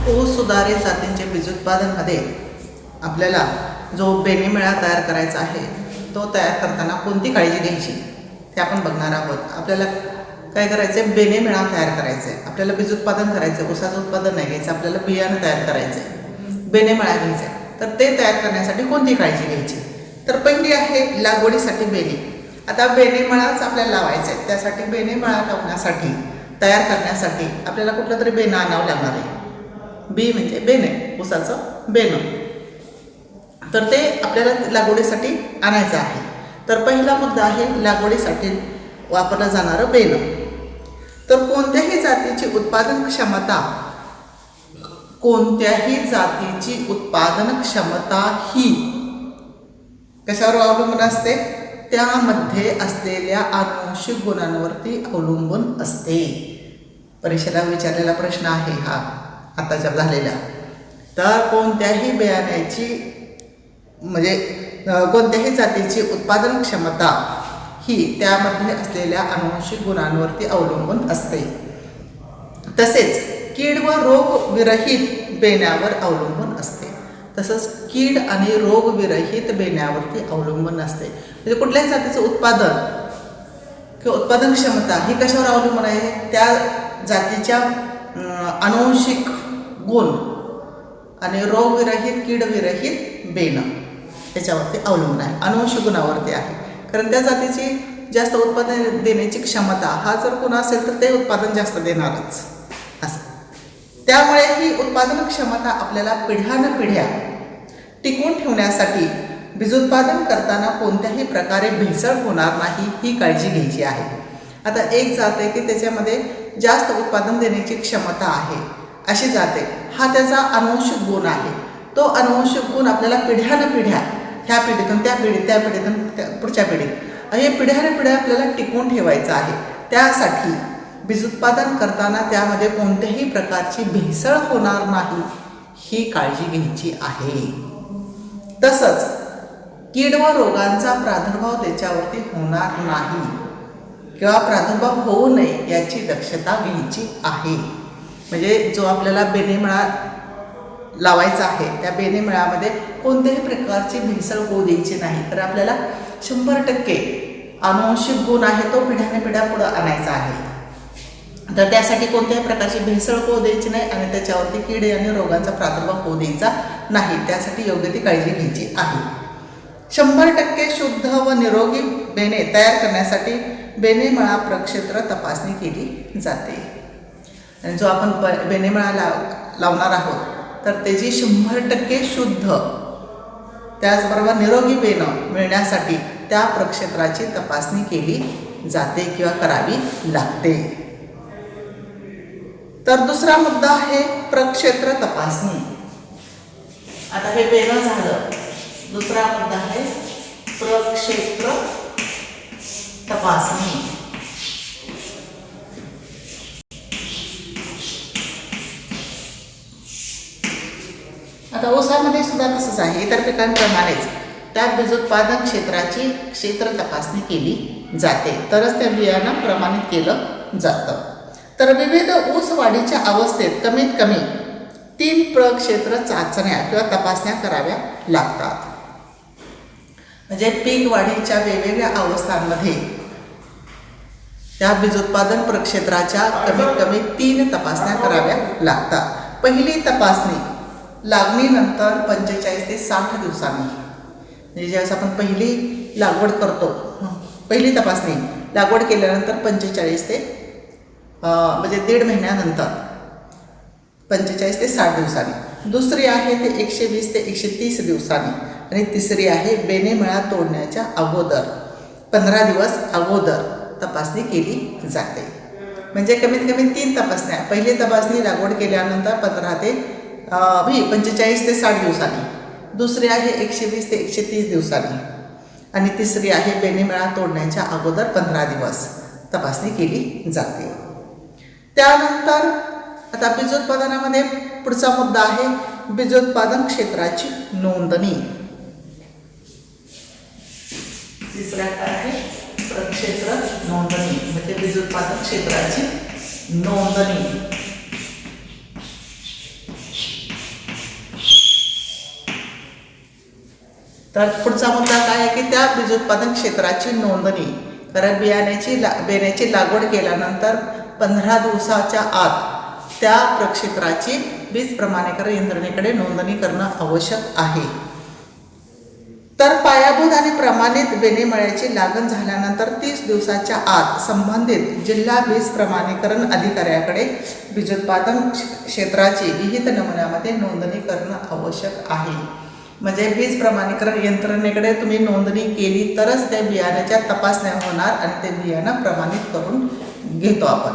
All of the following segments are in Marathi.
ऊस सुधारित जातींचे बीजोत्पादनमध्ये आपल्याला जो बेनेमेळा तयार करायचा आहे तो तयार करताना कोणती काळजी घ्यायची ते आपण बघणार आहोत. आपल्याला काय करायचं आहे, बेनेमेळा तयार करायचं आहे. आपल्याला बीजोत्पादन करायचं आहे, ऊसाचं उत्पादन नाही घ्यायचं, आपल्याला बियाणं तयार करायचं आहे, बेनेमेळा घ्यायचा आहे. तर ते तयार करण्यासाठी कोणती काळजी घ्यायची, तर पहिली आहे लागवडीसाठी बेने. आता बेनेमळाच आपल्याला लावायचा आहे, त्यासाठी बेनेमळा लावण्यासाठी तयार करण्यासाठी आपल्याला कुठलं तरी बेणं आणावं लागणार आहे. बी म्हणजे बेने, ऊसाचं बेणं. तर ते आपल्याला लागवडीसाठी आणायचं आहे. तर पहिला मुद्दा आहे लागवडीसाठी वापरलं जाणारं बेणं. तर कोणत्याही जातीची उत्पादन क्षमता, कोणत्याही जातीची उत्पादन क्षमता ही कशावर अवलंबून असते, त्यामध्ये असलेल्या आनुवंशिक गुणांवरती अवलंबून असते. परीक्षेला विचारलेला प्रश्न आहे हा आताच्या झालेला. तर कोणत्याही बियाण्याची म्हणजे कोणत्याही जातीची उत्पादन क्षमता ही त्यामध्ये असलेल्या आनुवंशिक गुणांवरती अवलंबून असते. तसेच कीड व रोग विरहित बेण्यावर अवलंबून असते. तसंच कीड आणि रोग विरहित बेण्यावरती अवलंबून असते. म्हणजे कुठल्याही जातीचं उत्पादन किंवा उत्पादन क्षमता ही कशावर अवलंबून आहे, त्या जातीच्या आनुवंशिक गुण आणि रोग विरहित कीड विरहित बेणं याच्यावरती अवलंबून आहे, आनुवंशिक गुणावरती आहे. कारण त्या जातीची जास्त उत्पादन देण्याची क्षमता हा जर गुण असेल तर ते उत्पादन जास्त देणारच असं. त्यामुळे ही उत्पादन क्षमता आपल्याला पिढ्यानपिढ्या टिकवून ठेवण्यासाठी बीजोत्पादन करताना कोणत्याही प्रकारे भेसळ होणार नाही ही काळजी घ्यायची आहे. आता एक जात आहे की त्याच्यामध्ये जास्त उत्पादन देण्याची क्षमता आहे, अशी जाते हा त्याचा आनुवंशिक गुण आहे. तो आनुवंशिक गुण आपल्याला पिढ्यानपिढ्या, ह्या पिढीतून त्या पिढीत, त्या पिढीतून पुढच्या पिढीत हे पिढ्यानपिढ्या आपल्याला टिकवून ठेवायचं आहे. त्यासाठी बीजोत्पादन करताना त्यामध्ये कोणत्याही प्रकारची भेसळ होणार नाही ही काळजी घ्यायची आहे. तसंच कीड व रोगांचा प्रादुर्भाव त्याच्यावरती होणार नाही किंवा प्रादुर्भाव होऊ नये याची दक्षता घ्यायची आहे. म्हणजे जो आपल्याला बेनेमळा लावायचा आहे त्या बेनेमळामध्ये कोणत्याही प्रकारची भेसळ होऊ द्यायची नाही. तर आपल्याला 100% आनुवंशिक गुण आहे तो पिढ्यानपिढ्या पुढं आणायचा आहे. तर त्यासाठी कोणत्याही प्रकारची भेसळ होऊ द्यायची नाही आणि त्याच्यावरती कीड आणि रोगांचा प्रादुर्भाव होऊ द्यायचा नाही. त्यासाठी योग्य ती काळजी घ्यायची आहे. 100% शुद्ध व निरोगी बेणे तयार करण्यासाठी बेनेमळा प्रक्षेत्र तपासणी केली जाते. आणि जो आपण बेनेमळा लावणार आहोत तर त्याची 100% शुद्ध त्याचबरोबर निरोगी बेणं मिळण्यासाठी त्या प्रक्षेत्राची तपासणी केली जाते किंवा करावी लागते. तर दुसरा मुद्दा आहे प्रक्षेत्र तपासणी. आता हे बेणं झालं. दुसरा मुद्दा आहे प्रक्षेत्र तपासणी. आता ऊसामध्ये सुद्धा तसंच आहे. इतर पिकांप्रमाणेच त्या बीजोत्पादन क्षेत्राची क्षेत्र तपासणी केली जाते, तरच त्या बियाणं प्रमाणित केलं जातं. तर विविध ऊस वाढीच्या अवस्थेत कमीत कमी 3 प्रक्षेत्र चाचण्या किंवा तपासण्या कराव्या लागतात. म्हणजे पीक वाढीच्या वेगवेगळ्या अवस्थांमध्ये त्या बीजोत्पादन प्रक्षेत्राच्या कमीत कमी 3 तपासण्या कराव्या लागतात. पहिली तपासणी लागणीनंतर 45 ते 60 दिवसांनी. म्हणजे ज्यावेळेस आपण पहिली लागवड करतो, पहिली तपासणी लागवड केल्यानंतर 45 ते म्हणजे 1.5 महिन्यानंतर 45 ते 60 दिवसांनी. दुसरी आहे ते 120 ते 130 दिवसांनी. आणि तिसरी आहे बेनेमळा तोडण्याच्या अगोदर 15 दिवस अगोदर तपासणी केली जाते. म्हणजे कमीत कमी 3 तपासण्या. पहिली तपासणी लागवड केल्यानंतर 45 ते 60 दिवसांनी. दुसरी आहे 120 ते 130 दिवसांनी. आणि तिसरी आहे बेनेमळा तोडण्याच्या अगोदर 15 दिवस तपासणी केली जाते. त्यानंतर आता बीजोत्पादनामध्ये पुढचा मुद्दा आहे बीजोत्पादन क्षेत्राची नोंदणी. तिसरा काय आहे प्रक्षेत्र नोंदणी, म्हणजे बीजोत्पादन क्षेत्राची नोंदणी. तर पुढचा मुद्दा काय आहे की त्या बीज उत्पादन क्षेत्राची नोंदणी, कारण बियाण्याची लागवड केल्यानंतर 15 दिवसाच्या आत त्या प्रक्षेत्राची बीज प्रमाणीकरण यंत्रणेकडे नोंदणी करणं आवश्यक आहे. तर पायाभूत आणि प्रमाणित बेणेमळ्याची लागण झाल्यानंतर 30 दिवसाच्या आत संबंधित जिल्हा बीज प्रमाणीकरण अधिकाऱ्याकडे बीजोत्पादन क्षेत्राची विहित नमुन्यामध्ये नोंदणी करणं आवश्यक आहे. म्हणजे बीज प्रमाणीकरण यंत्रणेकडे तुम्ही नोंदणी केली तरच त्या बियाण्याच्या तपासण्या होणार आणि ते बियाणं प्रमाणित करून घेतो आपण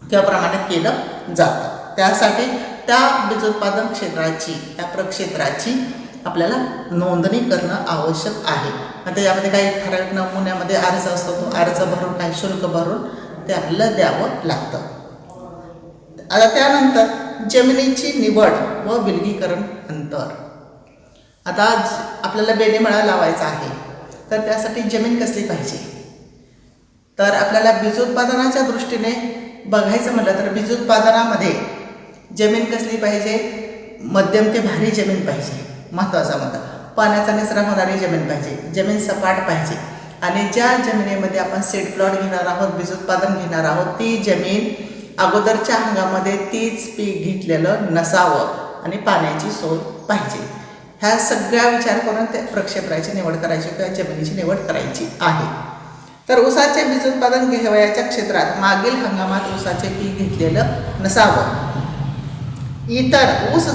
किंवा प्रमाणित केलं जातं. त्यासाठी त्या बीजोत्पादन क्षेत्राची, त्या प्रक्षेत्राची आपल्याला नोंदणी करणं आवश्यक आहे. आता यामध्ये काही ठराविक नमुन्यामध्ये अर्ज असतो, तो अर्ज भरून काही शुल्क भरून ते आपल्याला द्यावं लागतं. आता त्यानंतर जमिनीची निवड व विलगीकरण अंतर. आता आपल्याला बेणेमळा लावायचा आहे, तर त्यासाठी जमीन कसली पाहिजे, तर आपल्याला बीजोत्पादनाच्या दृष्टीने बघायचं म्हटलं तर बीजोत्पादनामध्ये जमीन कसली पाहिजे, मध्यम ते भारी जमीन पाहिजे. महत्त्वाचा मुद्दा, पाण्याचा निचरा होणारी जमीन पाहिजे, जमीन सपाट पाहिजे. आणि ज्या जमिनीमध्ये आपण सीड प्लॉट घेणार आहोत, बीजोत्पादन घेणार आहोत, ती जमीन अगोदरच्या हंगामामध्ये तीच पीक घेतलेलं नसावं आणि पाण्याची सोय पाहिजे. ह्या सगळ्या विचार करून त्या प्रक्षेत्राची निवड करायची किंवा जमिनीची निवड करायची आहे. तर ऊसाचे बीजोत्पादन घेवयाच्या क्षेत्रात मागील हंगामात ऊसाचे पीक घेतलेलं नसावं. इतर ऊस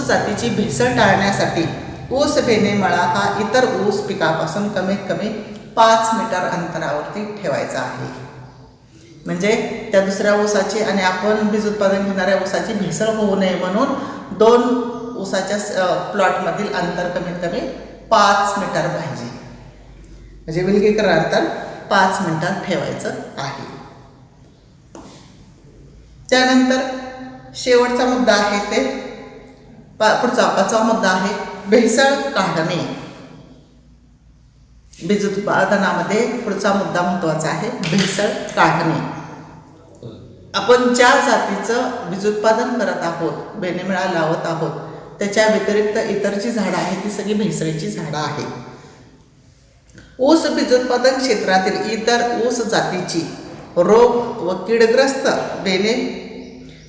जातीची भेसळ टाळण्यासाठी ऊस बेणेमळा हा इतर ऊस पिकापासून कमीत कमी 5 मीटर अंतरावरती ठेवायचा आहे. म्हणजे त्या दुसऱ्या ऊसाची आणि आपण बीज उत्पादन घेणाऱ्या ऊसाची भेसळ होऊ नये म्हणून 2 ऊसाच्या प्लॉटमधील अंतर कमीत कमी 5 मीटर पाहिजे. म्हणजे विलगीकरण अंतर 5 मीटर ठेवायचं आहे. त्यानंतर शेवटचा मुद्दा आहे ते पुढचा 5वा मुद्दा आहे भेसळ काढणे. बीज उत्पादनामध्ये पुढचा मुद्दा महत्त्वाचा आहे भेसळ काढणे. आपण ज्या जातीचं बीज उत्पादन करत आहोत, बेणेमळा लावत आहोत, त्याच्या व्यतिरिक्त इतर जी झाडं आहेत ती सगळी भेसळीची झाडं आहेत. ऊस बीजोत्पादन क्षेत्रातील इतर ऊस जातीची रोग व कीडग्रस्त बेणे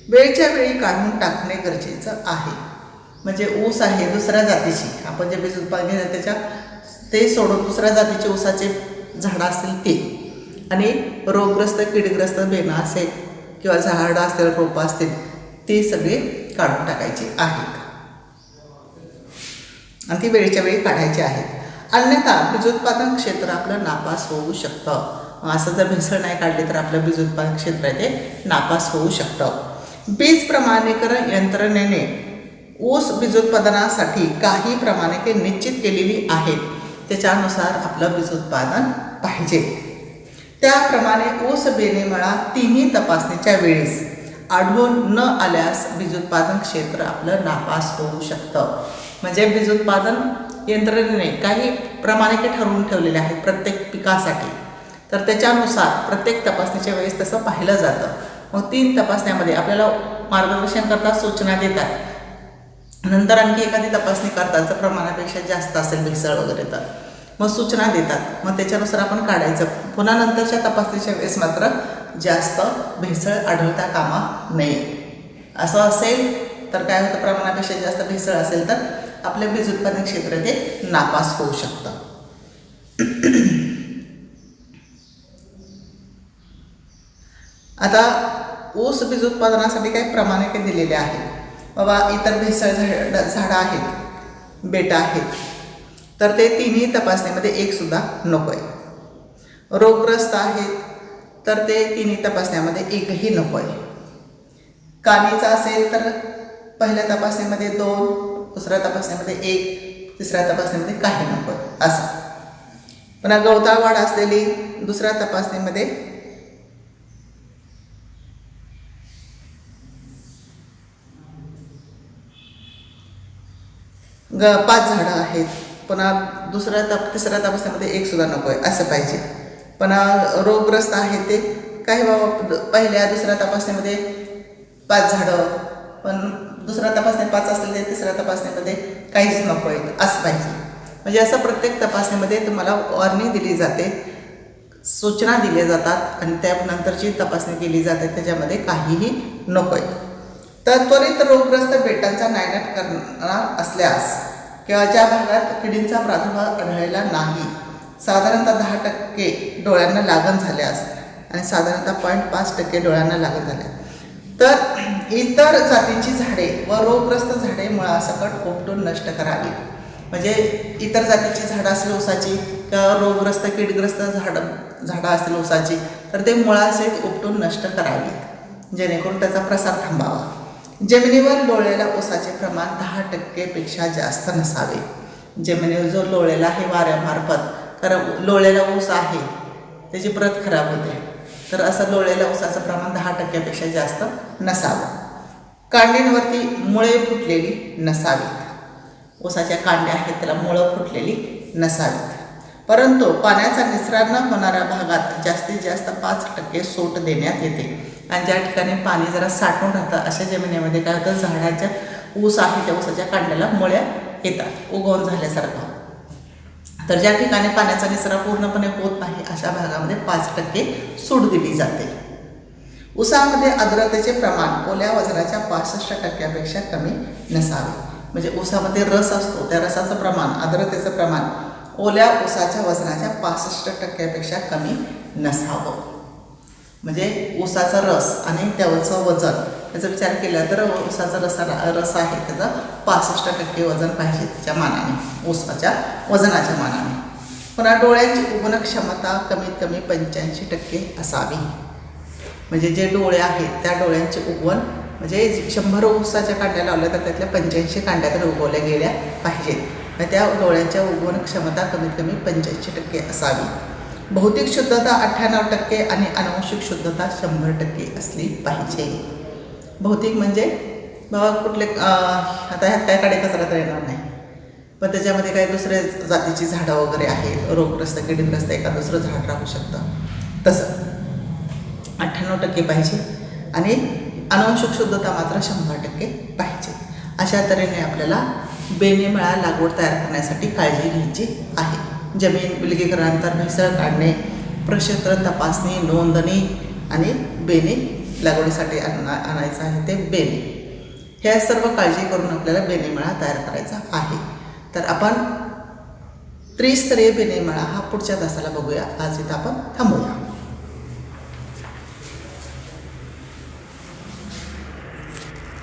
वेळच्या वेळी काढून टाकणे गरजेचं आहे. म्हणजे ऊस आहे दुसऱ्या जातीची, आपण जे बीज उत्पादन घेणार त्याच्या ते सोडून दुसऱ्या जातीचे ऊसाचे झाडं असतील ते, आणि रोगग्रस्त कीडग्रस्त बेणं असेल किंवा झाडं असतील, रोपं असतील, ते सगळे काढून टाकायचे आहेत आणि ती वेळच्या वेळी काढायची आहेत. अन्यथा बीजोत्पादन क्षेत्र आपलं नापास होऊ शकतं. असं जर भेसळ नाही काढली तर आपलं बीज उत्पादन क्षेत्र आहे ते नापास होऊ शकतं. बीज प्रमाणीकरण यंत्रणेने ऊस बीजोत्पादनासाठी काही प्रमाणके निश्चित केलेली आहेत, त्याच्यानुसार आपलं बीज उत्पादन पाहिजे. त्याप्रमाणे ऊस बेणेमळा तिन्ही तपासणीच्या वेळेस आढळून न आल्यास बीजोत्पादन क्षेत्र आपलं नापास होऊ शकतं. म्हणजे बीजोत्पादन यंत्रणेने काही प्रमाणके ठरवून ठेवलेले आहेत प्रत्येक पिकासाठी, तर त्याच्यानुसार प्रत्येक तपासणीच्या वेळेस तसं पाहिलं जातं. मग 3 तपासण्यामध्ये आपल्याला मार्गदर्शन करतात, सूचना देतात, नंतर आणखी एखादी तपासणी करतात जर प्रमाणापेक्षा जास्त असेल भेसळ वगैरे तर मग सूचना देतात, मग त्याच्यानुसार आपण काढायचं. पुन्हा नंतरच्या तपासणीच्या वेळेस मात्र जास्त भेसळ आढळता कामा नये. असं असेल तर काय होतं, प्रमाणापेक्षा जास्त भेसळ असेल तर आपलं बीज उत्पादन क्षेत्र ते नापास होऊ शकतं. आता ऊस बीज उत्पादनासाठी काही प्रमाणके दिलेले आहेत. बाबा इतर भेसळ झाडं आहेत, बेटा आहेत, तर ते तिन्ही तपासणीमध्ये एक सुद्धा नको आहे. रोगग्रस्त आहेत तर ते तिन्ही तपासण्यामध्ये एकही नको आहे. कानीचा असेल तर पहिल्या तपासणीमध्ये 2, दुसऱ्या तपासणीमध्ये 1, तिसऱ्या तपासणीमध्ये काही नको आहे असं. पुन्हा गवताळ वाढ असलेली दुसऱ्या तपासणीमध्ये 5 झाडं आहेत, पुन्हा तिसऱ्या तपासणीमध्ये 1 सुद्धा नको आहे असं पाहिजे. पुन्हा रोगग्रस्त आहे ते काही बाबा पहिल्या दुसऱ्या तपासणीमध्ये 5 झाडं, पण दुसऱ्या तपासणीत 5 असतील ते तिसऱ्या तपासणीमध्ये काहीच नको आहे असं पाहिजे. म्हणजे असं प्रत्येक तपासणीमध्ये तुम्हाला वॉर्निंग दिली जाते, सूचना दिल्या जातात आणि त्यानंतरची तपासणी केली जाते, त्याच्यामध्ये काहीही नको आहे. तर त्वरित रोगग्रस्त बेटांचा नायनाट करणार असल्यास किंवा ज्या भागात किडींचा प्रादुर्भाव आढळलेला नाही, साधारणतः 10% डोळ्यांना लागण झाल्यास आणि साधारणतः 0.5% डोळ्यांना लागण झाल्या तर इतर जातींची झाडे व रोगग्रस्त झाडे मुळासकट उपटून नष्ट करावी. म्हणजे इतर जातीची झाडं असतील ऊसाची किंवा रोगग्रस्त कीडग्रस्त झाडं असतील ऊसाची तर ते मुळासहित उपटून नष्ट करावीत, जेणेकरून त्याचा प्रसार थांबावा. जमिनीवर लोळलेल्या ऊसाचे प्रमाण 10% जास्त नसावे. जमिनीवर जो लोळलेला आहे वाऱ्यामार्फत, कारण लोळलेला ऊस आहे त्याची प्रत खराब होते, तर असं लोळलेल्या ऊसाचं प्रमाण 10% जास्त नसावं. कांडींवरती मुळे फुटलेली नसावीत. ऊसाच्या कांड्या आहेत त्याला मुळं फुटलेली नसावीत. परंतु पाण्याचा निचरा न होणाऱ्या भागात जास्तीत जास्त 5% सूट देण्यात येते. आणि ज्या ठिकाणी पाणी जरा साठून राहतं अशा जमिनीमध्ये काय होतं, झाडाच्या ऊस आहे त्या ऊसाच्या कांड्याला मुळ्या येतात उगवून झाल्यासारखं. तर ज्या ठिकाणी पाण्याचा निचरा पूर्णपणे होत नाही अशा भागामध्ये 5% सूट दिली जाते. ऊसामध्ये आर्द्रतेचे प्रमाण ओल्या वजनाच्या 65% कमी नसावे. म्हणजे ऊसामध्ये रस असतो, त्या रसाचं प्रमाण, आर्द्रतेचं प्रमाण ओल्या ऊसाच्या वजनाच्या 65% कमी नसावं. म्हणजे ऊसाचा रस आणि त्याचं वजन याचा विचार केला तर ऊसाचा रस आहे त्याचं 65% वजन पाहिजे त्याच्या मानाने, ऊसाच्या वजनाच्या मानाने. पुन्हा डोळ्यांची उगवण क्षमता कमीत कमी 85% असावी. म्हणजे जे डोळे आहेत त्या डोळ्यांची उगवण म्हणजे 100 ऊसाच्या कांड्या लावल्या तर त्यातल्या 85 कांड्या तर उगवल्या गेल्या पाहिजेत. म्हणजे त्या डोळ्यांच्या उगवण क्षमता कमीत कमी 85% असावी. भौतिक शुद्धता 98% आणि आनुवंशिक शुद्धता 100% असली पाहिजे. भौतिक म्हणजे बाबा कुठले आता ह्यात काय काडे कचरा तर येणार नाही, पण त्याच्यामध्ये काही दुसऱ्या जातीची झाडं वगैरे आहेत, रोगग्रस्त किडीग्रस्त एका दुसरं झाड राहू शकतं, तसं 98% पाहिजे. आणि आनुवंशिक शुद्धता मात्र 100% पाहिजे. अशा तऱ्हेने आपल्याला बेनेमळा लागवड तयार करण्यासाठी काळजी घ्यायची आहे. जमीन विलगीकरणानंतर भेसळ काढणे, प्रक्षेत्र तपासणी, नोंदणी आणि बेने लागवडीसाठी आणायचं आहे ते बेने. ह्या सर्व काळजी करून आपल्याला बेनेमळा तयार करायचा आहे. तर आपण त्रिस्तरीय बेनेमळा हा पुढच्या तासाला बघूया. आज इथं आपण थांबूया.